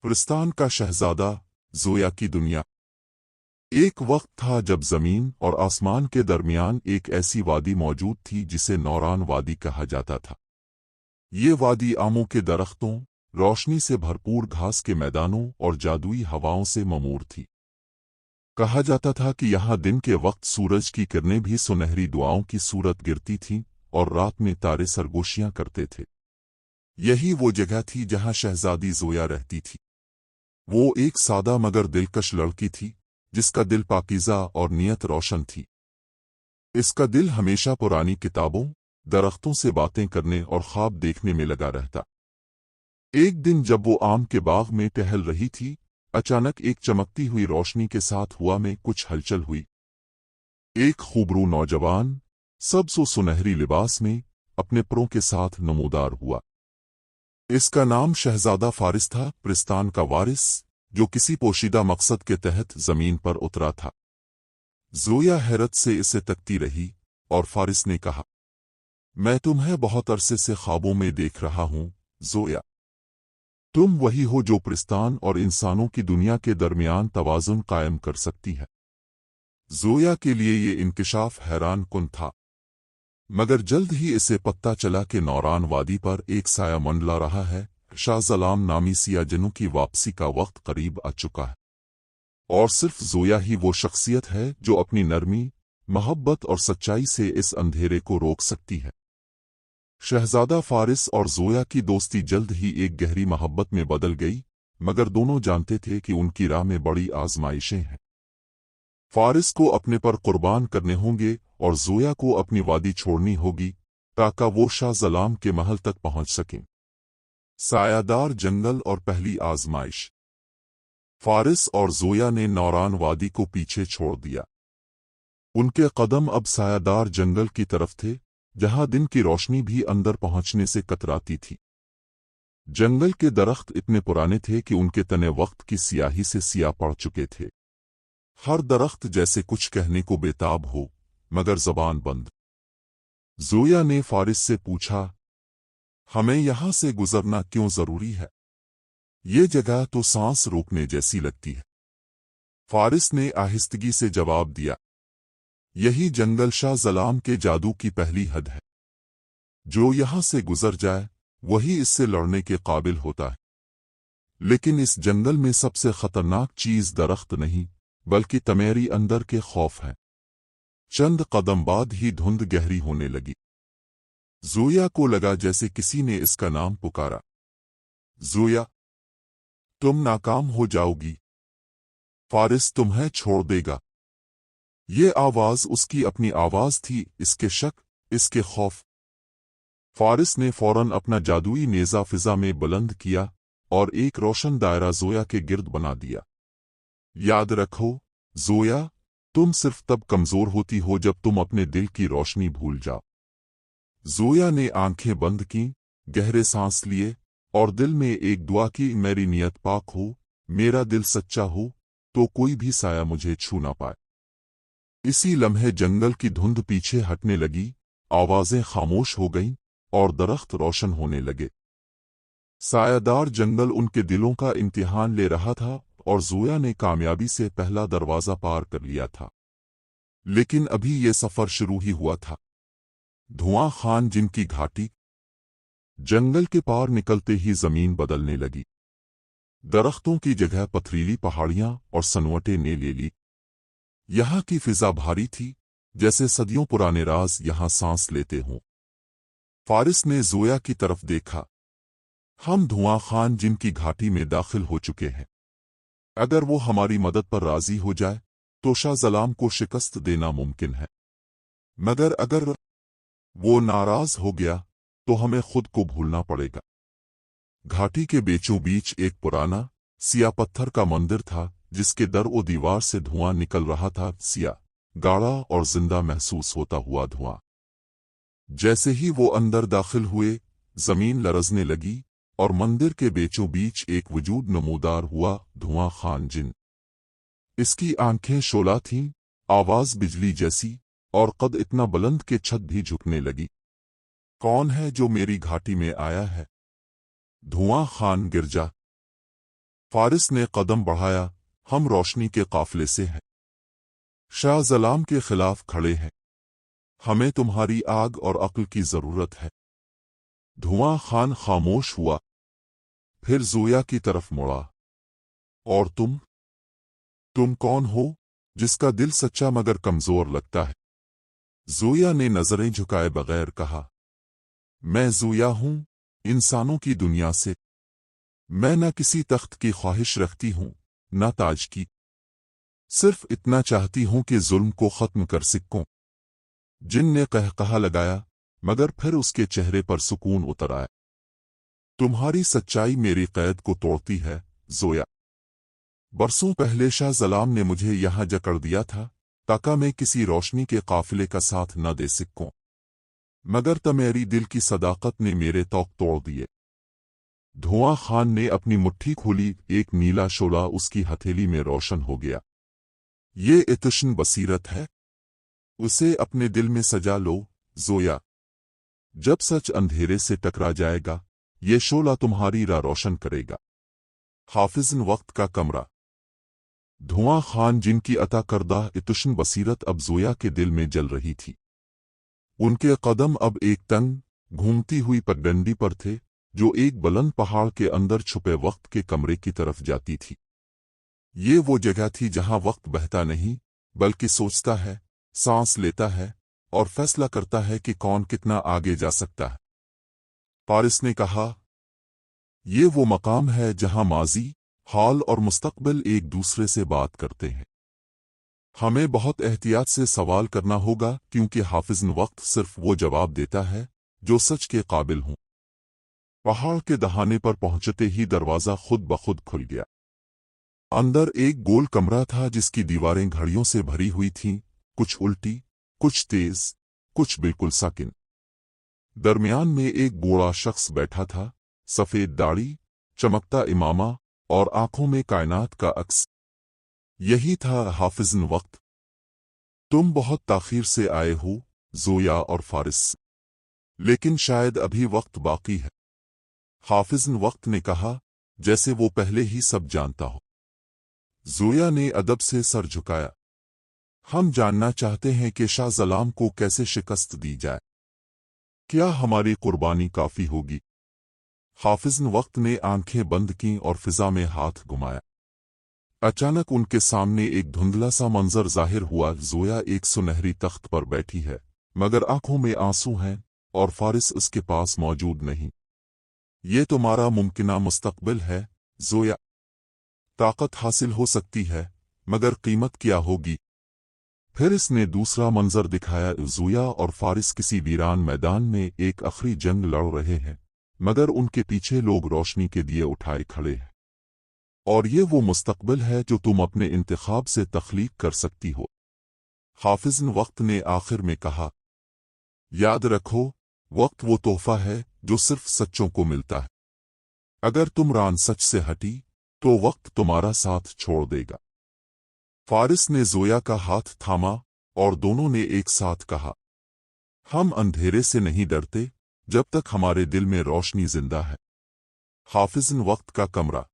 फिलिस्तीन का शहजादा ज़ोया की दुनिया। एक वक्त था जब ज़मीन और आसमान के दरमियान एक ऐसी वादी मौजूद थी जिसे नौरान वादी कहा जाता था। ये वादी आमों के दरख्तों, रोशनी से भरपूर घास के मैदानों और जादुई हवाओं से ममूर थी। कहा जाता था कि यहाँ दिन के वक्त सूरज की किरणें भी सुनहरी दुआओं की सूरत गिरती थीं और रात में तारे सरगोशियां करते थे। यही वो जगह थी जहाँ शहजादी ज़ोया रहती थी। वो एक सादा मगर दिलकश लड़की थी जिसका दिल पाकीज़ा और नियत रोशन थी। इसका दिल हमेशा पुरानी किताबों, दरख्तों से बातें करने और ख्वाब देखने में लगा रहता। एक दिन जब वो आम के बाग में टहल रही थी, अचानक एक चमकती हुई रोशनी के साथ हवा में कुछ हलचल हुई। एक खूबरू नौजवान सबसे सुनहरी लिबास में अपने परों के साथ नमूदार हुआ। इसका नाम शहजादा फारिस था, फिलिस्तीन का वारिस, जो किसी पोशीदा मकसद के तहत जमीन पर उतरा था। ज़ोया हैरत से इसे तकती रही और फारिस ने कहा, मैं तुम्हें बहुत अरसे से ख्वाबों में देख रहा हूँ ज़ोया। तुम वही हो जो फिलिस्तीन और इंसानों की दुनिया के दरमियान तवाज़ुन कायम कर सकती है। ज़ोया के लिए ये इंकिशाफ हैरान कुन था, मगर जल्द ही इसे पता चला कि नौरान वादी पर एक साया मंडला रहा है। शाह ज़लाम नामी सिया जिन्नों की वापसी का वक्त करीब आ चुका है, और सिर्फ ज़ोया ही वो शख्सियत है जो अपनी नरमी, मोहब्बत और सच्चाई से इस अंधेरे को रोक सकती है। शहजादा फारिस और ज़ोया की दोस्ती जल्द ही एक गहरी मोहब्बत में बदल गई, मगर दोनों जानते थे कि उनकी राह में बड़ी आजमाइशें हैं। फारिस को अपने पर कुर्बान करने होंगे और ज़ोया को अपनी वादी छोड़नी होगी ताकि वो शाह ज़लाम के महल तक पहुंच सकें। सायादार जंगल और पहली आजमाइश। फारिस और ज़ोया ने नौरान वादी को पीछे छोड़ दिया। उनके कदम अब सायादार जंगल की तरफ थे, जहां दिन की रोशनी भी अंदर पहुंचने से कतराती थी। जंगल के दरख्त इतने पुराने थे कि उनके तने वक्त की सियाही से सिया पड़ चुके थे। हर दरख्त जैसे कुछ कहने को बेताब हो, मगर ज़बान बंद। ज़ोया ने फारिस से पूछा, हमें यहां से गुजरना क्यों जरूरी है? ये जगह तो सांस रोकने जैसी लगती है। फारिस ने आहिस्तगी से जवाब दिया, यही जंगल शाह ज़लाम के जादू की पहली हद है। जो यहां से गुजर जाए वही इससे लड़ने के काबिल होता है। लेकिन इस जंगल में सबसे खतरनाक चीज दरख्त नहीं, बल्कि तुम्हारी अंदर के खौफ है। चंद कदम बाद ही धुंध गहरी होने लगी। ज़ोया को लगा जैसे किसी ने इसका नाम पुकारा, ज़ोया, तुम नाकाम हो जाओगी, फारिस तुम्हें छोड़ देगा। ये आवाज उसकी अपनी आवाज थी, इसके शक, इसके खौफ। फारिस ने फौरन अपना जादुई नेज़ा फिजा में बुलंद किया और एक रोशन दायरा ज़ोया के गिर्द बना दिया। याद रखो ज़ोया, तुम सिर्फ तब कमजोर होती हो जब तुम अपने दिल की रोशनी भूल जाओ। ज़ोया ने आंखें बंद की, गहरे सांस लिए और दिल में एक दुआ की, मेरी नियत पाक हो, मेरा दिल सच्चा हो, तो कोई भी साया मुझे छू ना पाए। इसी लम्हे जंगल की धुंध पीछे हटने लगी, आवाजें खामोश हो गईं और दरख्त रोशन होने लगे। सायादार जंगल उनके दिलों का इम्तिहान ले रहा था और ज़ोया ने कामयाबी से पहला दरवाज़ा पार कर लिया था। लेकिन अभी ये सफ़र शुरू ही हुआ था। धुआं खान जिनकी घाटी। जंगल के पार निकलते ही जमीन बदलने लगी। दरख्तों की जगह पथरीली पहाड़ियां और सनवटें ने ले ली। यहाँ की फिजा भारी थी, जैसे सदियों पुराने राज यहाँ सांस लेते हों। फारिस ने ज़ोया की तरफ देखा, हम धुआं खान जिनकी घाटी में दाखिल हो चुके हैं। अगर वो हमारी मदद पर राजी हो जाए तो शाह ज़लाम को शिकस्त देना मुमकिन है, मगर अगर वो नाराज हो गया तो हमें खुद को भूलना पड़ेगा। घाटी के बीचों बीच एक पुराना सिया पत्थर का मंदिर था, जिसके दर ओ दीवार से धुआं निकल रहा था, सिया, गाढ़ा और जिंदा महसूस होता हुआ धुआं। जैसे ही वो अंदर दाखिल हुए, जमीन लरजने लगी और मंदिर के बीचों बीच एक वजूद नमूदार हुआ, धुआं खान जिन। इसकी आंखें शोला थीं, आवाज बिजली जैसी, और कद इतना बुलंद कि छत भी झुकने लगी। कौन है जो मेरी घाटी में आया है? धुआं खान गिरजा। फारिस ने कदम बढ़ाया, हम रोशनी के काफिले से हैं, शाह जलाम के खिलाफ खड़े हैं, हमें तुम्हारी आग और अक्ल की जरूरत है। धुआं खान खामोश हुआ, फिर जोया की तरफ मुड़ा। और तुम कौन हो जिसका दिल सच्चा मगर कमजोर लगता है? जोया ने नजरें झुकाए बगैर कहा, मैं जोया हूं, इंसानों की दुनिया से। मैं न किसी तख्त की ख्वाहिश रखती हूं, न ताज की। सिर्फ इतना चाहती हूं कि जुल्म को खत्म कर सकूं। जिन ने कहकहा लगाया, मगर फिर उसके चेहरे पर सुकून उतर आया। तुम्हारी सच्चाई मेरी कैद को तोड़ती है, जोया। बरसों पहले शाह जलाम ने मुझे यहां जकड़ दिया था, ताकि मैं किसी रोशनी के काफिले का साथ न दे सकूं। मगर तुम्हारी दिल की सदाकत ने मेरे तौक तोड़ दिए। धुआं खान ने अपनी मुट्ठी खोली, एक नीला शोला उसकी हथेली में रोशन हो गया। ये इतशन बसीरत है, उसे अपने दिल में सजा लो, जोया। जब सच अंधेरे से टकरा जाएगा, ये शोला तुम्हारी राह रोशन करेगा। हाफिज़न वक्त का कमरा। धुआं खान जिनकी अता करदा इतशन बसीरत अब जोया के दिल में जल रही थी। उनके कदम अब एक तंग, घूमती हुई पगडंडी पर थे, जो एक बुलंद पहाड़ के अंदर छुपे वक्त के कमरे की तरफ जाती थी। ये वो जगह थी जहां वक्त बहता नहीं, बल्कि सोचता है, सांस लेता है और फैसला करता है कि कौन कितना आगे जा सकता है। फारिस ने कहा, ये वो मकाम है जहां माजी, हाल और मुस्तकबिल एक दूसरे से बात करते हैं। हमें बहुत एहतियात से सवाल करना होगा, क्योंकि हाफिज़न वक्त सिर्फ वो जवाब देता है जो सच के काबिल हों। पहाड़ के दहाने पर पहुंचते ही दरवाज़ा खुद ब खुद खुल गया। अंदर एक गोल कमरा था जिसकी दीवारें घड़ियों से भरी हुई थीं, कुछ उल्टी, कुछ तेज, कुछ बिल्कुल साकिन। दरमियान में एक बूढ़ा शख्स बैठा था, सफ़ेद दाढ़ी, चमकता इमामा और आंखों में कायनात का अक्स। यही था हाफिज़न वक्त। तुम बहुत ताख़ीर से आए हो, जोया और फारिस, लेकिन शायद अभी वक्त बाकी है। हाफिज़न वक्त ने कहा, जैसे वो पहले ही सब जानता हो। जोया ने अदब से सर झुकाया। हम जानना चाहते हैं कि शाह जलाम को कैसे शिकस्त दी जाए। क्या हमारी कुर्बानी काफ़ी होगी? हाफिज़न वक्त ने आंखें बंद कीं और फिजा में हाथ घुमाया। अचानक उनके सामने एक धुंधला सा मंजर जाहिर हुआ। जोया एक सुनहरी तख्त पर बैठी है, मगर आंखों में आंसू हैं, और फारिस उसके पास मौजूद नहीं। ये तुम्हारा मुमकिना मुस्तकबिल है, जोया। ताकत हासिल हो सकती है, मगर कीमत क्या होगी? फिर इसने दूसरा मंजर दिखाया। जोया और फारिस किसी वीरान मैदान में एक आखिरी जंग लड़ रहे हैं, मगर उनके पीछे लोग रोशनी के दिए उठाए खड़े हैं। और ये वो मुस्तकबिल है जो तुम अपने इंतखाब से तख्लीक कर सकती हो। हाफिज़न वक्त ने आखिर में कहा, याद रखो, वक्त वो तोहफा है जो सिर्फ सच्चों को मिलता है। अगर तुम रान सच से हटी, तो वक्त तुम्हारा साथ छोड़ देगा। फारिस ने जोया का हाथ थामा और दोनों ने एक साथ कहा, हम अंधेरे से नहीं डरते जब तक हमारे दिल में रोशनी जिंदा है। हाफिज़न वक्त का कमरा।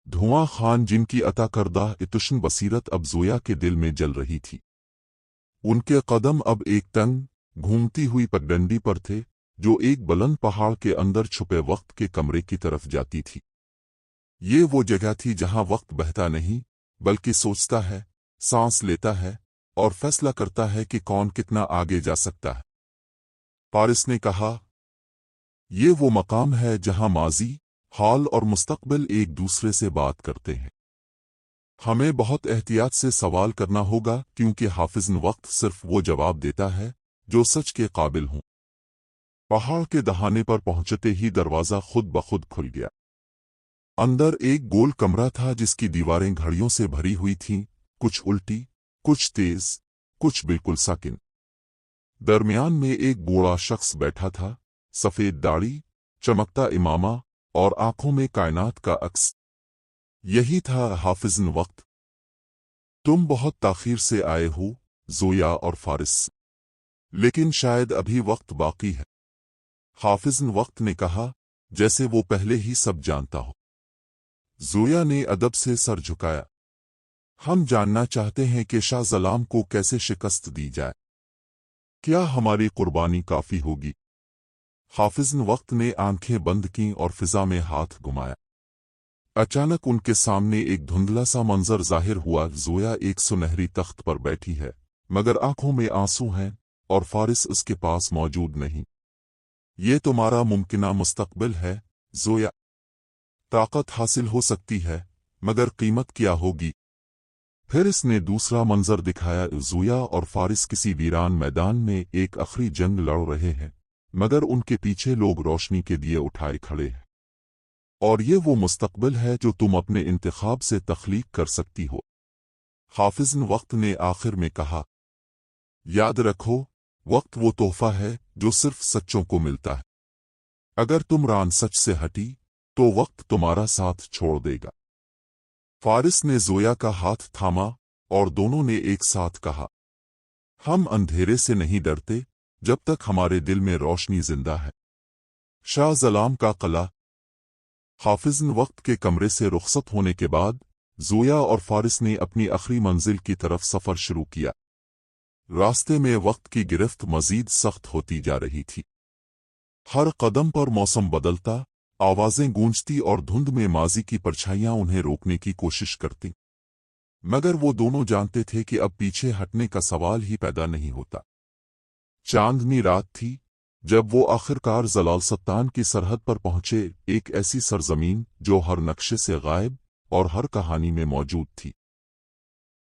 धुआं खान जिनकी अता करदा इतुशन बसीरत अब जोया के दिल में जल रही थी। उनके कदम अब एक तंग, घूमती हुई पगडंडी पर थे, जो एक बुलंद पहाड़ के अंदर छुपे वक्त के कमरे की तरफ जाती थी। ये वो जगह थी जहां वक्त बहता नहीं, बल्कि सोचता है, सांस लेता है और फैसला करता है कि कौन कितना आगे जा सकता है। फारिस ने कहा, ये वो मकाम है जहां माजी, हाल और मुस्तकबिल एक दूसरे से बात करते हैं। हमें बहुत एहतियात से सवाल करना होगा, क्योंकि हाफिज़न वक्त सिर्फ वो जवाब देता है जो सच के काबिल हों। पहाड़ के दहाने पर पहुंचते ही दरवाज़ा खुद ब खुद खुल गया। अंदर एक गोल कमरा था जिसकी दीवारें घड़ियों से भरी हुई थीं, कुछ उल्टी, कुछ तेज, कुछ बिल्कुल साकिन। दरमियान में एक बूढ़ा शख्स बैठा था, सफ़ेद दाढ़ी, चमकता इमामा और आंखों में कायनात का अक्स। यही था हाफिज़न वक्त। तुम बहुत ताख़ीर से आए हो, जोया और फारिस, लेकिन शायद अभी वक्त बाकी है। हाफिज़न वक्त ने कहा, जैसे वो पहले ही सब जानता हो। ज़ोया ने अदब से सर झुकाया। हम जानना चाहते हैं कि शाह ज़लाम को कैसे शिकस्त दी जाए। क्या हमारी कुर्बानी काफ़ी होगी? हाफिज़ वक्त ने आंखें बंद कीं और फिजा में हाथ घुमाया। अचानक उनके सामने एक धुंधला सा मंजर जाहिर हुआ। ज़ोया एक सुनहरी तख्त पर बैठी है, मगर आंखों में आंसू हैं और फारिस उसके पास मौजूद नहीं। ये तुम्हारा मुमकिना मुस्तकबिल है ज़ोया। ताकत हासिल हो सकती है, मगर कीमत क्या होगी? फिर इसने दूसरा मंजर दिखाया। ज़ोया और फारिस किसी वीरान मैदान में एक आखिरी जंग लड़ रहे हैं, मगर उनके पीछे लोग रोशनी के दिए उठाए खड़े हैं। और ये वो मुस्तकबिल है जो तुम अपने इंतखाब से तख्लीक कर सकती हो। हाफिज़ वक्त ने आखिर में कहा, याद रखो, वक्त वो तोहफा है जो सिर्फ सच्चों को मिलता है। अगर तुम रान सच से हटी तो वक्त तुम्हारा साथ छोड़ देगा। फारिस ने ज़ोया का हाथ थामा और दोनों ने एक साथ कहा, हम अंधेरे से नहीं डरते जब तक हमारे दिल में रोशनी जिंदा है। शाह ज़लाम का क़िला। हाफिज़ वक्त के कमरे से रुखसत होने के बाद ज़ोया और फारिस ने अपनी आखिरी मंजिल की तरफ सफ़र शुरू किया। रास्ते में वक्त की गिरफ्त मज़ीद सख्त होती जा रही थी। हर कदम पर मौसम बदलता, आवाज़ें गूंजती और धुंध में माजी की परछाइयाँ उन्हें रोकने की कोशिश करती। मगर वो दोनों जानते थे कि अब पीछे हटने का सवाल ही पैदा नहीं होता। चांदनी रात थी जब वो आखिरकार जलालसत्तान की सरहद पर पहुंचे, एक ऐसी सरजमीन जो हर नक्शे से गायब और हर कहानी में मौजूद थी।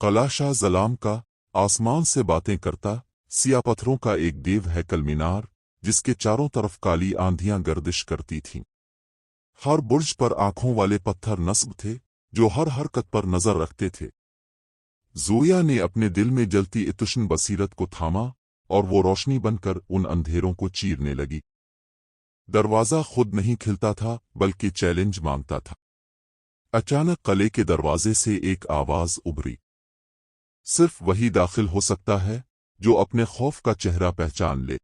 क़िला शाह ज़लाम का, आसमान से बातें करता, सिया पत्थरों का एक देव हैकल मीनार, जिसके चारों तरफ काली आंधियां गर्दिश करती थीं। हर बुर्ज पर आंखों वाले पत्थर नस्ब थे जो हर हरकत पर नजर रखते थे। ज़ोया ने अपने दिल में जलती इतुशन बसीरत को थामा और वो रोशनी बनकर उन अंधेरों को चीरने लगी। दरवाज़ा खुद नहीं खिलता था, बल्कि चैलेंज मांगता था। अचानक क़िले के दरवाजे से एक आवाज़ उभरी। सिर्फ वही दाखिल हो सकता है जो अपने खौफ का चेहरा पहचान ले।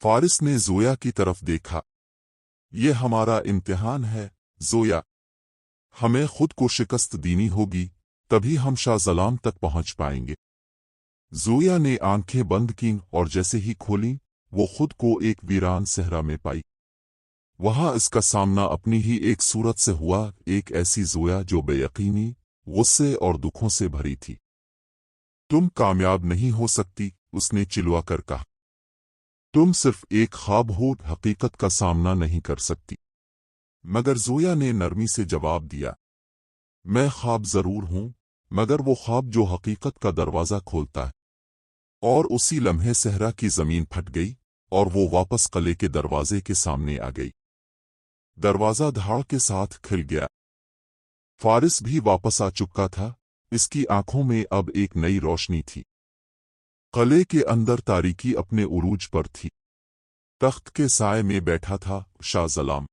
फारिस ने ज़ोया की तरफ देखा। ये हमारा इम्तिहान है ज़ोया। हमें खुद को शिकस्त देनी होगी, तभी हम शाह ज़लाम तक पहुंच पाएंगे। ज़ोया ने आंखें बंद कीं और जैसे ही खोलीं, वो खुद को एक वीरान सहरा में पाई। वहां इसका सामना अपनी ही एक सूरत से हुआ, एक ऐसी ज़ोया जो बेयकीनी, गुस्से और दुखों से भरी थी। तुम कामयाब नहीं हो सकती, उसने चिल्ला कर कहा। तुम सिर्फ एक ख्वाब हो, हकीकत का सामना नहीं कर सकती। मगर ज़ोया ने नरमी से जवाब दिया, मैं ख्वाब जरूर हूं, मगर वो ख्वाब जो हकीकत का दरवाज़ा खोलता है। और उसी लम्हे सहरा की ज़मीन फट गई और वो वापस क़िले के दरवाजे के सामने आ गई। दरवाज़ा धाड़ के साथ खिल गया। फारिस भी वापस आ चुका था, इसकी आंखों में अब एक नई रोशनी थी। क़िले के अंदर तारीकी अपने उरूज पर थी। तख्त के साए में बैठा था शाह ज़लाम।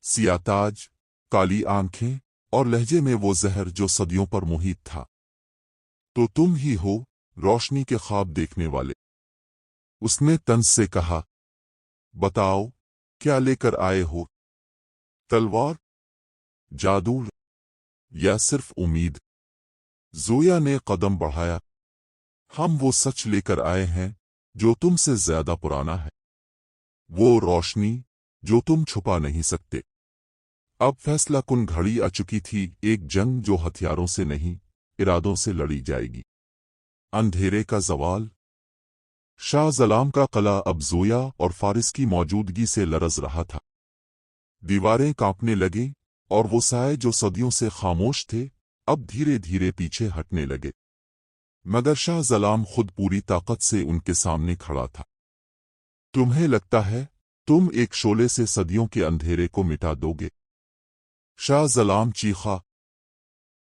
सिया ताज, काली आंखें और लहजे में वो जहर जो सदियों पर मुहित था। तो तुम ही हो रोशनी के ख्वाब देखने वाले, उसने तंज से कहा। बताओ, क्या लेकर आए हो? तलवार, जादू या सिर्फ उम्मीद? ज़ोया ने कदम बढ़ाया। हम वो सच लेकर आए हैं जो तुमसे ज्यादा पुराना है, वो रोशनी जो तुम छुपा नहीं सकते। अब फैसला कुन घड़ी आ चुकी थी, एक जंग जो हथियारों से नहीं, इरादों से लड़ी जाएगी। अंधेरे का ज़वाल। शाह ज़लाम का क़िला अब ज़ोया और फारिस की मौजूदगी से लरज़ रहा था। दीवारें कांपने लगीं और वो साए जो सदियों से खामोश थे, अब धीरे धीरे पीछे हटने लगे। मगर शाह ज़लाम खुद पूरी ताकत से उनके सामने खड़ा था। तुम्हें लगता है तुम एक शोले से सदियों के अंधेरे को मिटा दोगे? शाह ज़लाम चीखा।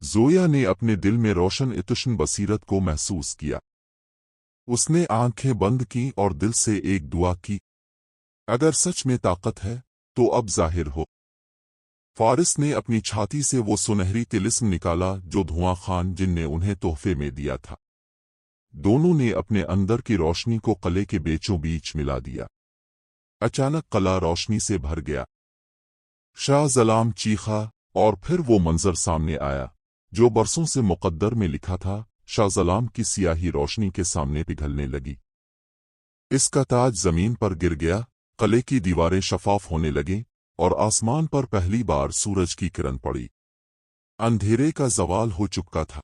ज़ोया ने अपने दिल में रोशन इतुशन बसीरत को महसूस किया। उसने आंखें बंद की और दिल से एक दुआ की, अगर सच में ताकत है तो अब जाहिर हो। फारिस ने अपनी छाती से वो सुनहरी तिलिस्म निकाला जो धुआं खान जिन ने उन्हें तोहफे में दिया था। दोनों ने अपने अंदर की रोशनी को क़िले के बीचों बीच मिला दिया। अचानक क़िला रोशनी से भर गया। शाह ज़लाम चीखा, और फिर वो मंजर सामने आया जो बरसों से मुकद्दर में लिखा था। शाहज़लाम की सियाही रोशनी के सामने पिघलने लगी। इसका ताज जमीन पर गिर गया, किले की दीवारें शफाफ होने लगीं और आसमान पर पहली बार सूरज की किरण पड़ी। अंधेरे का ज़वाल हो चुका था।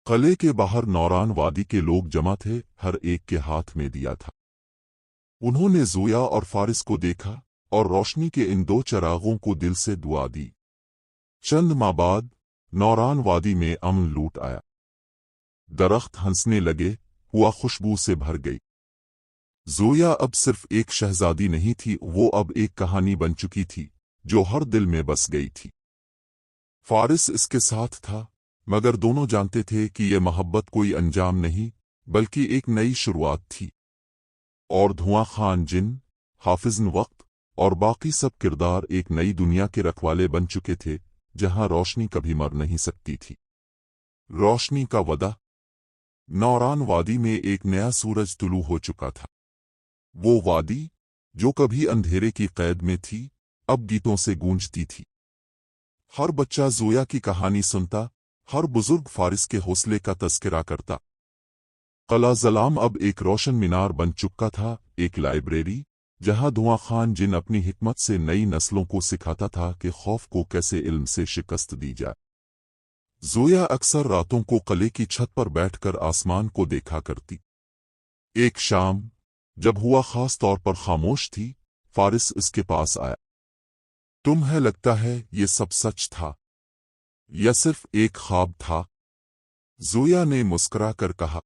किले के बाहर नौरान वादी के लोग जमा थे, हर एक के हाथ में दिया था। उन्होंने ज़ोया और फारिस को देखा और रोशनी के इन दो चिरागों को दिल से दुआ दी। चंद माह बाद नौरान वादी में अमन लूट आया। दरख्त हंसने लगे, हुआ खुशबू से भर गई। ज़ोया अब सिर्फ एक शहजादी नहीं थी, वो अब एक कहानी बन चुकी थी जो हर दिल में बस गई थी। फारिस इसके साथ था, मगर दोनों जानते थे कि यह मोहब्बत कोई अंजाम नहीं बल्कि एक नई शुरुआत थी। और धुआं खान जिन, हाफिज़न वक्त और बाकी सब किरदार एक नई दुनिया के रखवाले बन चुके थे जहां रोशनी कभी मर नहीं सकती थी। रोशनी का वदा। नौरान वादी में एक नया सूरज तुलू हो चुका था। वो वादी जो कभी अंधेरे की कैद में थी अब गीतों से गूंजती थी। हर बच्चा ज़ोया की कहानी सुनता, हर बुजुर्ग फारिस के हौसले का तज़किरा करता। किला ज़लाम अब एक रोशन मीनार बन चुका था, एक लाइब्रेरी जहां धुआं खान जिन अपनी हिकमत से नई नस्लों को सिखाता था कि खौफ को कैसे इल्म से शिकस्त दी जाए। ज़ोया अक्सर रातों को किले की छत पर बैठकर आसमान को देखा करती। एक शाम जब हुआ खास तौर पर खामोश थी, फारिस इसके पास आया। तुम्हें लगता है ये सब सच था या सिर्फ एक ख्वाब था? ज़ोया ने मुस्कुरा कर कहा,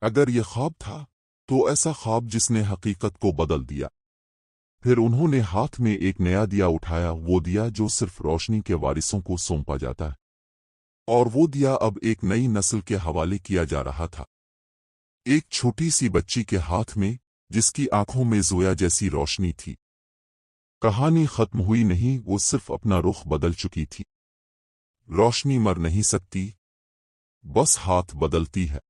अगर ये ख्वाब था तो ऐसा ख्वाब जिसने हकीकत को बदल दिया। फिर उन्होंने हाथ में एक नया दिया उठाया, वो दिया जो सिर्फ रोशनी के वारिसों को सौंपा जाता है। और वो दिया अब एक नई नस्ल के हवाले किया जा रहा था। एक छोटी सी बच्ची के हाथ में जिसकी आंखों में ज़ोया जैसी रोशनी थी। कहानी खत्म हुई नहीं, वो सिर्फ अपना रुख बदल चुकी थी। रोशनी मर नहीं सकती, बस हाथ बदलती है।